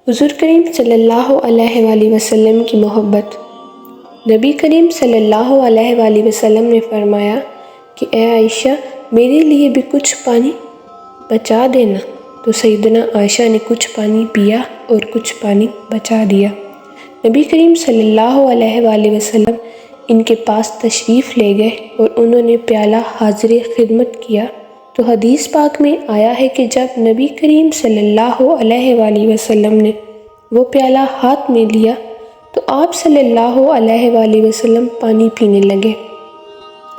حضور کریم صلی اللہ علیہ وآلہ وسلم کی محبت۔ نبی کریم صلی اللہ علیہ وآلہ وسلم نے فرمایا کہ اے عائشہ میرے لیے بھی کچھ پانی بچا دینا، تو سیدنا عائشہ نے کچھ پانی پیا اور کچھ پانی بچا دیا۔ نبی کریم صلی اللہ علیہ وآلہ وسلم ان کے پاس تشریف لے گئے اور انہوں نے پیالہ حاضر خدمت کیا، تو حدیث پاک میں آیا ہے کہ جب نبی کریم صلی اللہ علیہ وآلہ وسلم نے وہ پیالہ ہاتھ میں لیا تو آپ صلی اللہ علیہ وآلہ وسلم پانی پینے لگے،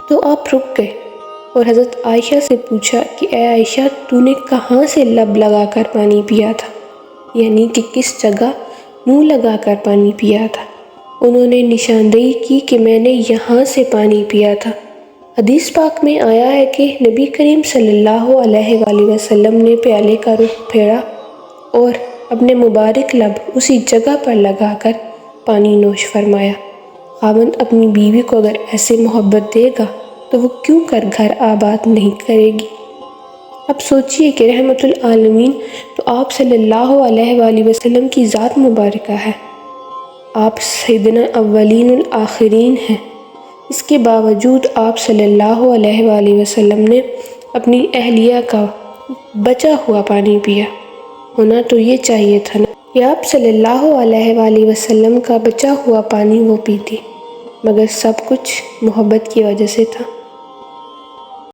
تو آپ رک گئے اور حضرت عائشہ سے پوچھا کہ اے عائشہ تو نے کہاں سے لب لگا کر پانی پیا تھا، یعنی کہ کس جگہ منہ لگا کر پانی پیا تھا؟ انہوں نے نشاندہی کی کہ میں نے یہاں سے پانی پیا تھا۔ حدیث پاک میں آیا ہے کہ نبی کریم صلی اللہ علیہ وآلہ وسلم نے پیالے کا رخ پھیرا اور اپنے مبارک لب اسی جگہ پر لگا کر پانی نوش فرمایا۔ خاوند اپنی بیوی کو اگر ایسے محبت دے گا تو وہ کیوں کر گھر آباد نہیں کرے گی؟ اب سوچئے کہ رحمت العالمین تو آپ صلی اللہ علیہ وآلہ وسلم کی ذات مبارکہ ہے، آپ سیدنا اولین الآخرین ہیں، اس کے باوجود آپ صلی اللہ علیہ وآلہ وسلم نے اپنی اہلیہ کا بچا ہوا پانی پیا۔ ہونا تو یہ چاہیے تھا نا کہ آپ صلی اللہ علیہ وآلہ وسلم کا بچا ہوا پانی وہ پیتی، مگر سب کچھ محبت کی وجہ سے تھا۔